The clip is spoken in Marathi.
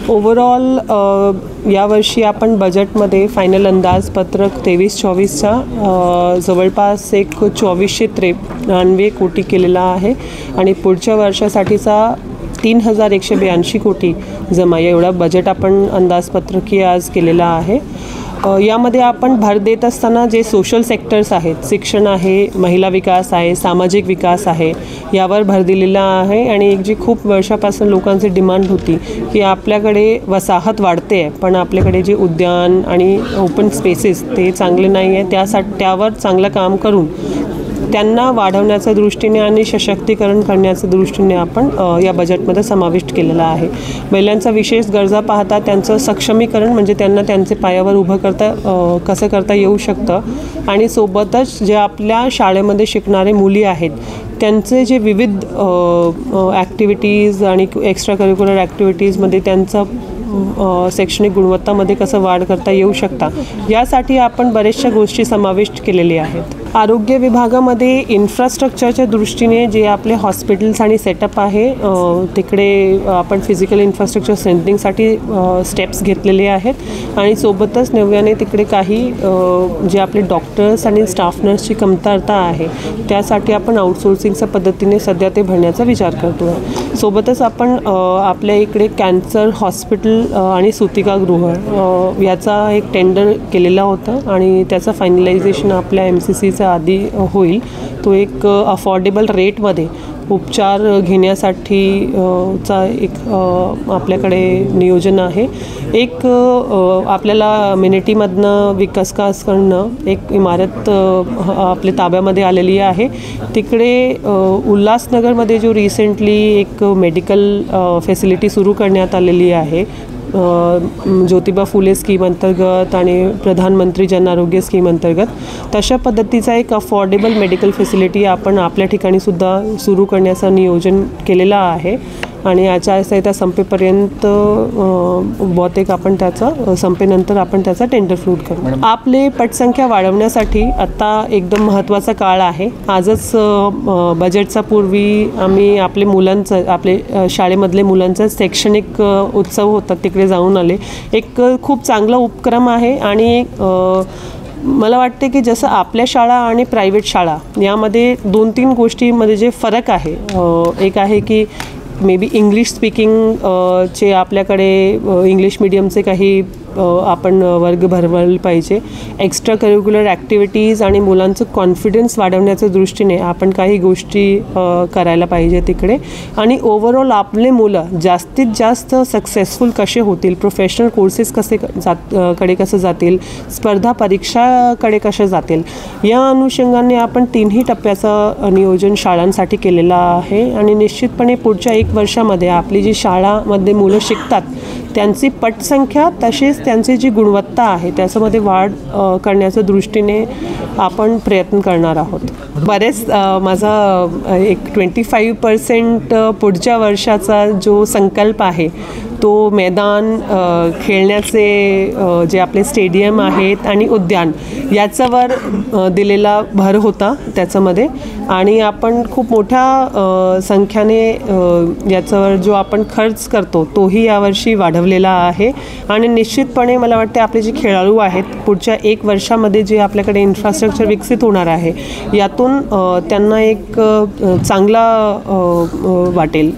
ओव्हरऑल यावर्षी आपण बजेटमध्ये फायनल अंदाजपत्रक 23-24चा जवळपास एक 2493 कोटी केलेला आहे आणि पुढच्या वर्षासाठीचा 3182 कोटी जमा एवढा बजेट आपण अंदाजपत्रकी आज केलेला आहे। यामध्ये आपण भर देत असताना जे सोशल सेक्टर्स आहेत, शिक्षण आहे, महिला विकास आहे, सामाजिक विकास आहे, यावर भर दिलेला आहे। आणि एक जी खूप वर्षापासून लोकांची डिमांड होती की आपल्याकडे वसाहत वाढते आहे पण आपल्याकडे जे उद्यान आणि ओपन स्पेसेस ते चांगले नाही आहे, त्यावर चांगलं काम करून त्यांना वाढवण्याच्या दृष्टीने आणि सशक्तीकरण करण्याच्या दृष्टीने आपण या बजेटमध्ये समाविष्ट केलेला आहे। महिलांचा विशेष गरजा पाहता त्यांचं सक्षमीकरण म्हणजे त्यांना त्यांचे पायावर उभं कसं करता येऊ शकतं आणि सोबतच जे आपल्या शाळेमध्ये शिकणारे मुली आहेत त्यांचे जे विविध ॲक्टिव्हिटीज आणि एक्स्ट्रा करिक्युलर ॲक्टिव्हिटीजमध्ये त्यांचं शैक्षणिक गुणवत्तामध्ये कसं वाढ करता येऊ शकता यासाठी आपण बरेचशा गोष्टी समाविष्ट केलेल्या आहेत। आरोग्य विभागामध्ये इन्फ्रास्ट्रक्चरच्या दृष्टीने जे आपले हॉस्पिटल्स आणि सेटअप आहे तिकडे आपण फिजिकल इन्फ्रास्ट्रक्चर स्ट्रेंथनिंगसाठी स्टेप्स घेतलेले आहेत आणि सोबतच नव्याने तिकडे काही जे आपले डॉक्टर्स आणि स्टाफ नर्सची कमतरता आहे त्यासाठी आपण आउटसोर्सिंगच्या पद्धतीने सध्या ते भरण्याचा विचार करतो आहे। सोबतच आपण आपल्या इकडे कॅन्सर हॉस्पिटल आणि सुतिकागृह याचा एक टेंडर केलेला होता आणि त्याचं फायनलायझेशन आपल्या MCCचा आधी होईल। तो एक अफोर्डेबल रेटमध्ये उपचार घेण्यासाठी चा एक आपल्याकडे नियोजन आहे। एक आपल्याला मिनिटीमधनं विकासकडनं एक इमारत आपल्या ताब्यामध्ये आलेली आहे। तिकडे उल्हासनगरमध्ये जो रिसेंटली एक मेडिकल फॅसिलिटी सुरू करण्यात आलेली आहे ज्योतिबा फुले स्कीम अंतर्गत आणि प्रधानमंत्री जन आरोग्य स्कीम अंतर्गत, तशा पद्धतीचा एक अफोर्डेबल मेडिकल फॅसिलिटी आपण आपल्या ठिकाणी सुद्धा सुरू करण्याचं नियोजन केलेलं आहे आणि आचारसंहिता संपेपर्यंत बहुतेक आपण त्याचा संपेनंतर आपण त्याचा टेंडर फ्रूट करू। आपले पटसंख्या वाढवण्यासाठी आता एकदम महत्त्वाचा काळ आहे। आजच बजेटचा पूर्वी आम्ही आपले शाळेमधले मुलांचा शैक्षणिक उत्सव होता तिकडे जाऊन आले। एक खूप चांगला उपक्रम आहे आणि मला वाटते की जसं आपल्या शाळा आणि प्रायव्हेट शाळा यामध्ये 2-3 गोष्टींमध्ये जे फरक आहे, एक आहे की मे बी इंग्लिश स्पीकिंग चे आपल्याकडे इंग्लिश मीडियमचे काही आपण वर्ग भरवले पाहिजे। एक्स्ट्रा करिक्युलर ॲक्टिव्हिटीज आणि मुलांचं कॉन्फिडन्स वाढवण्याच्या दृष्टीने आपण काही गोष्टी करायला पाहिजे तिकडे आणि ओव्हरऑल आपले मुलं जास्तीत जास्त सक्सेसफुल कसे होतील, प्रोफेशनल कोर्सेस कडे कसं जातील, स्पर्धा परीक्षाकडे कसे जातील, या अनुषंगाने आपण 3ही टप्प्याचं नियोजन शाळांसाठी केलेलं आहे आणि निश्चितपणे पुढच्या 1 वर्षामध्ये आपली जी शाळामध्ये मुलं शिकतात त्यांची पटसंख्या तसेच त्यांची जी गुणवत्ता आहे त्याच्यामध्ये वाढ करण्याच्या दृष्टीने आपण प्रयत्न करणार आहोत। बरेच माझा एक 25% पुढच्या वर्षाचा जो संकल्प आहे तो मैदान, खेळण्याचे जे आपले स्टेडियम आहेत आणि उद्यान याच्यावर दिलेला भर होता त्याच्यामध्ये आणि आपण खूप मोठ्या संख्येने याच्यावर जो आपण खर्च करतो तोही यावर्षी वाढवलेला आहे आणि निश्चितपणे मला वाटते आपले जे खेळाडू आहेत पुढच्या 1 वर्षामध्ये जे आपल्याकडे इन्फ्रास्ट्रक्चर विकसित होणार आहे यातून त्यांना एक चांगला वाटेल।